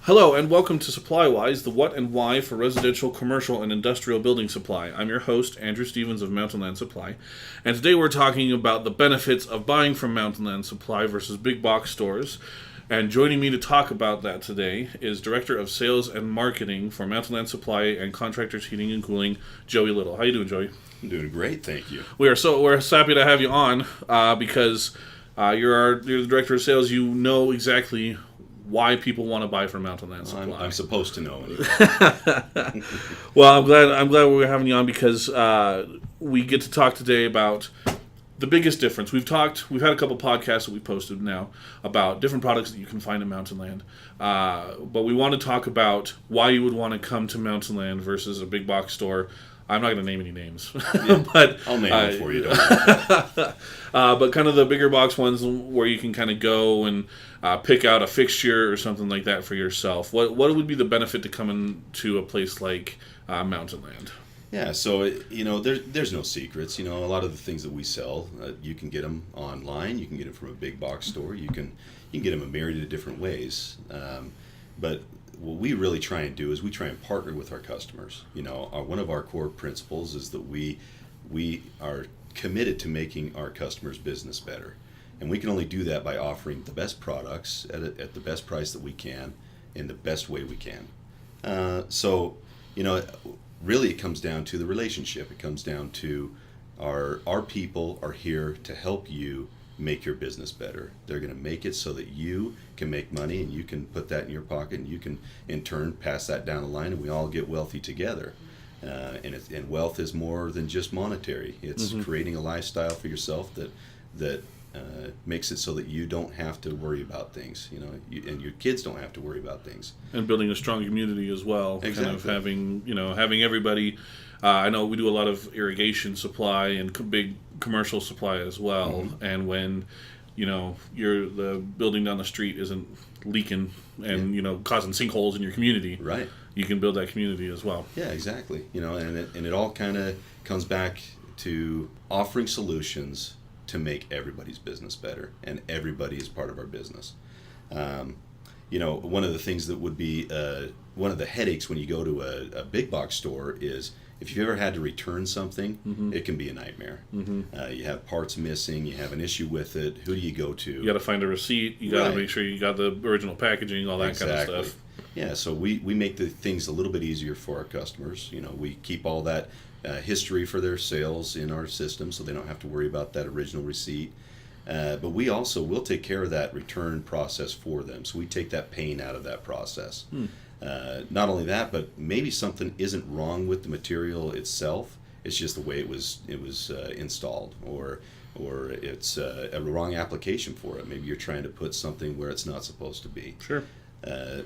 Hello and welcome to SupplyWise, the what and why for residential, commercial, and industrial building supply. I'm your host, Andrew Stevens of Mountainland Supply, and today we're talking about the benefits of buying from Mountainland Supply versus big box stores. And joining me to talk about that today is Director of Sales and Marketing for Mountainland Supply and Contractors Heating and Cooling, Joey Liddle. How you doing, Joey? I'm doing great, thank you. We're happy to have you on because you're the Director of Sales. You know exactly why people want to buy from Mountainland Supply. I'm supposed to know anyway. Well, I'm glad we're having you on because we get to talk today about the biggest difference. We've had a couple podcasts that we posted now about different products that you can find in Mountainland. But we want to talk about why you would want to come to Mountainland versus a big box store. I'm not going to name any names, Yeah, but I'll name them for you. Don't but kind of the bigger box ones where you can kind of go and pick out a fixture or something like that for yourself. What would be the benefit to coming to a place like Mountainland? Yeah, so there's no secrets. A lot of the things that we sell, you can get them online. You can get them from a big box store. You can get them a myriad of different ways. But what we really try and do is we try and partner with our customers. One of our core principles is that we are committed to making our customers' business better, and we can only do that by offering the best products at the best price that we can in the best way we can. Really, it comes down to the relationship. It comes down to our people are here to help you make your business better. They're going to make it so that you can make money and you can put that in your pocket and you can in turn pass that down the line and we all get wealthy together. And wealth is more than just monetary. It's creating a lifestyle for yourself that makes it so that you don't have to worry about things, and your kids don't have to worry about things. And building a strong community as well. Exactly. Kind of having everybody. I know we do a lot of irrigation supply and big commercial supply as well. Mm-hmm. And when the building down the street isn't leaking and causing sinkholes in your community, right? You can build that community as well. Yeah, exactly. And it all kind of comes back to offering solutions to make everybody's business better, and everybody is part of our business. One of the things that would be one of the headaches when you go to a big box store is if you've ever had to return something, it can be a nightmare. You have parts missing, you have an issue with it. Who do you go to? You got to find a receipt. You got to make sure you got the original packaging, all that Exactly. kind of stuff. Yeah, so we make the things a little bit easier for our customers. We keep all that history for their sales in our system so they don't have to worry about that original receipt. But we'll take care of that return process for them. So we take that pain out of that process. Not only that, but maybe something isn't wrong with the material itself. It's just the way it was installed, or it's a wrong application for it. Maybe you're trying to put something where it's not supposed to be. Sure.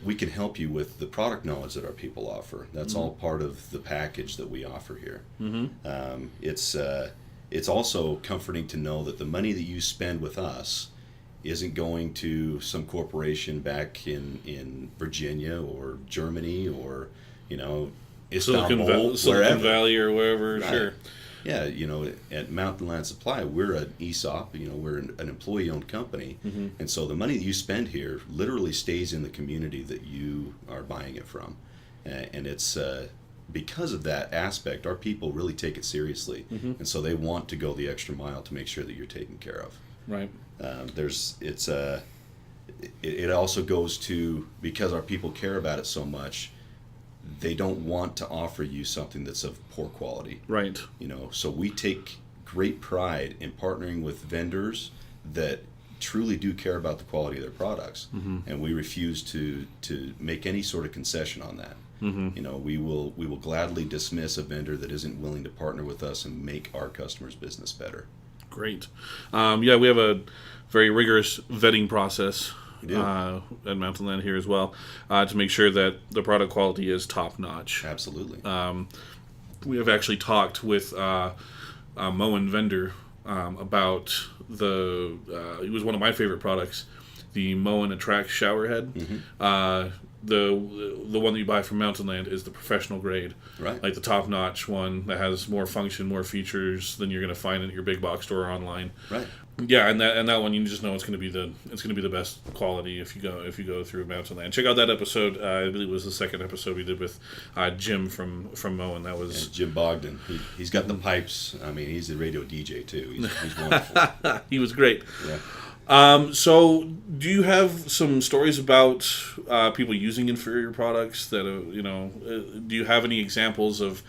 We can help you with the product knowledge that our people offer. That's all part of the package that we offer here. It's also comforting to know that the money that you spend with us isn't going to some corporation back in Virginia or Germany or Istanbul, Silicon Valley or wherever. Right. Sure. Yeah, at Mountainland Supply, we're an ESOP. We're an employee-owned company, and so the money that you spend here literally stays in the community that you are buying it from, and it's because of that aspect, our people really take it seriously, and so they want to go the extra mile to make sure that you're taken care of. Right. It also goes to, because our people care about it so much, they don't want to offer you something that's of poor quality. Right. So we take great pride in partnering with vendors that truly do care about the quality of their products, and we refuse to make any sort of concession on that. We will gladly dismiss a vendor that isn't willing to partner with us and make our customers' business better. Great. We have a very rigorous vetting process at Mountainland here as well, to make sure that the product quality is top notch. Absolutely. We have actually talked with a Moen vendor about it was one of my favorite products, the Moen Attract shower head. The one that you buy from Mountainland is the professional grade, Right. like the top notch one that has more function, more features than you're going to find at your big box store or online. Right. Yeah, and that one you just know it's going to be the best quality if you go through Mountainland. Check out that episode. I believe it was the second episode we did with Jim from Moen. That was Jim Bogdan. He's got the pipes. I mean, he's a radio DJ too. He's wonderful. he was great. Yeah. So, do you have some stories about people using inferior products that do you have any examples of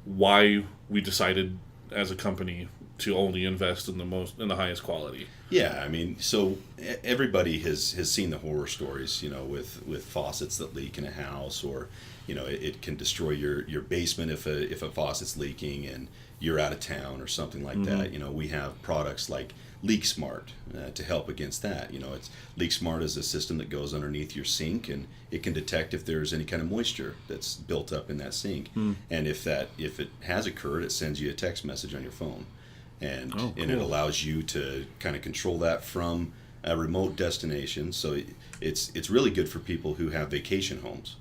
why we decided as a company to only invest in the highest quality? Yeah, I mean, so everybody has seen the horror stories, with faucets that leak in a house, or it can destroy your basement if a faucet's leaking and you're out of town or something like that. We have products like Leak Smart to help against that. It's Leak Smart is a system that goes underneath your sink, and it can detect if there's any kind of moisture that's built up in that sink. And if it has occurred, it sends you a text message on your phone. And cool. And it allows you to kind of control that from a remote destination. So it's really good for people who have vacation homes.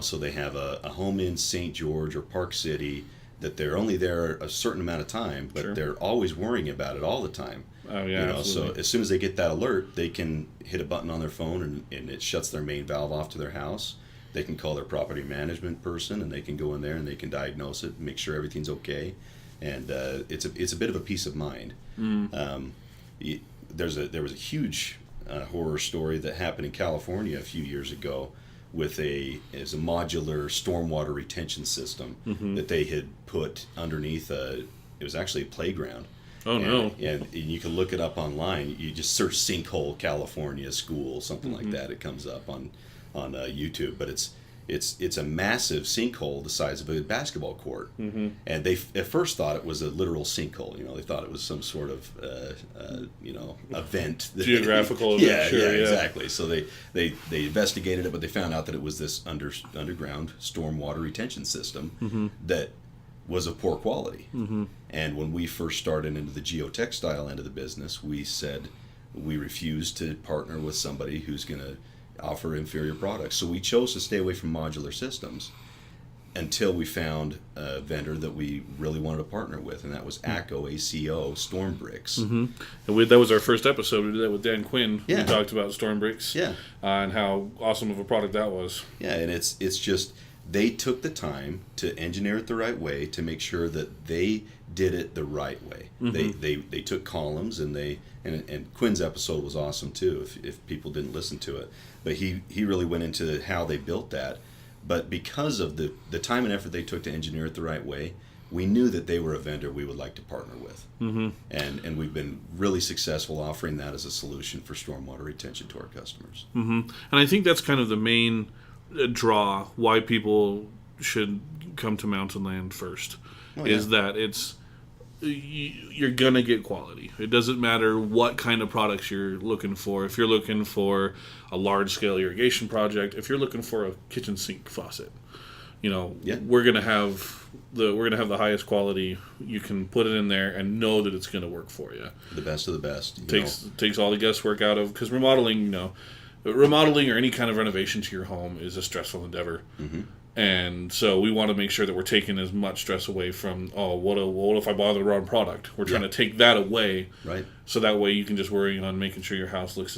So they have a home in St. George or Park City that they're only there a certain amount of time, but they're always worrying about it all the time. Oh yeah, absolutely. So as soon as they get that alert, they can hit a button on their phone and it shuts their main valve off to their house. They can call their property management person and they can go in there and they can diagnose it, make sure everything's okay. And it's a bit of a peace of mind. There was a huge horror story that happened in California a few years ago with a modular stormwater retention system that they had put underneath it was actually a playground. No! And you can look it up online. You just search "sinkhole California school," something like that. It comes up on YouTube. But it's a massive sinkhole the size of a basketball court. And they at first thought it was a literal sinkhole. They thought it was some sort of event. Geographical event. Yeah, exactly. So they investigated it, but they found out that it was this underground stormwater retention system that was of poor quality. And when we first started into the geotextile end of the business, we said we refused to partner with somebody who's going to offer inferior products. So we chose to stay away from modular systems until we found a vendor that we really wanted to partner with, and that was ACO Storm Bricks. And that was our first episode. We did that with Dan Quinn. Yeah. We talked about Storm Bricks. Yeah. And how awesome of a product that was. Yeah, and it's just they took the time to engineer it the right way to make sure that they did it the right way. They took columns and Quinn's episode was awesome too if people didn't listen to it. But he really went into how they built that. But because of the time and effort they took to engineer it the right way, we knew that they were a vendor we would like to partner with. And we've been really successful offering that as a solution for stormwater retention to our customers. And I think that's kind of the main draw why people should come to Mountainland first. Is that you're gonna get quality. It doesn't matter what kind of products you're looking for. If you're looking for a large scale irrigation project, if you're looking for a kitchen sink faucet, we're gonna have the highest quality. You can put it in there and know that it's gonna work for you. The best of the best. Takes all the guesswork out of, because remodeling or any kind of renovation to your home is a stressful endeavor. And so we want to make sure that we're taking as much stress away from, what if I buy the wrong product? We're trying to take that away, right? So that way you can just worry on making sure your house looks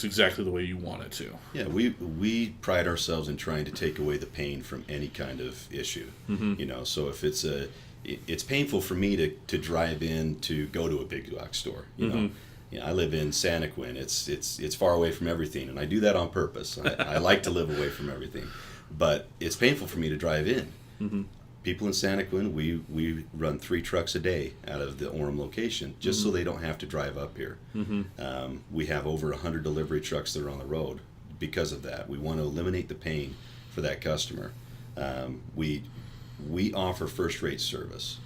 exactly the way you want it to. Yeah, we pride ourselves in trying to take away the pain from any kind of issue. So if it's painful for me to drive in to go to a big box store. I live in Santaquin. It's far away from everything, and I do that on purpose. I like to live away from everything. But it's painful for me to drive in. People in Santaquin, we run 3 trucks a day out of the Orem location just so they don't have to drive up here. We have over 100 delivery trucks that are on the road because of that. We want to eliminate the pain for that customer. We offer first-rate service.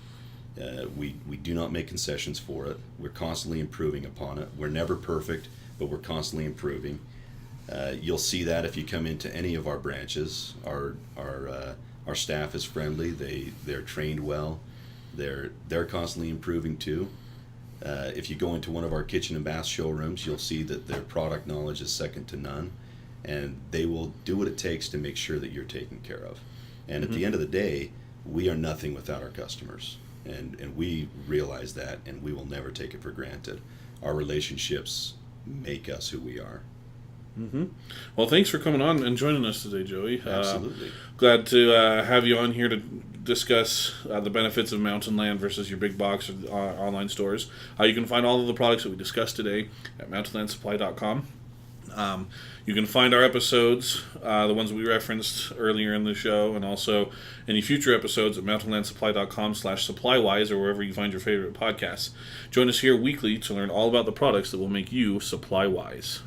We do not make concessions for it. We're constantly improving upon it. We're never perfect, but we're constantly improving. You'll see that if you come into any of our branches. Our staff is friendly. They're trained well. They're constantly improving too. If you go into one of our kitchen and bath showrooms, you'll see that their product knowledge is second to none, and they will do what it takes to make sure that you're taken care of. And at the end of the day, we are nothing without our customers, and we realize that, and we will never take it for granted. Our relationships make us who we are. Well, thanks for coming on and joining us today, Joey. Absolutely. Glad to have you on here to discuss the benefits of Mountainland versus your big box or online stores. You can find all of the products that we discussed today at mountainlandsupply.com. You can find our episodes, the ones we referenced earlier in the show, and also any future episodes at mountainlandsupply.com/SupplyWise or wherever you find your favorite podcasts. Join us here weekly to learn all about the products that will make you supply wise.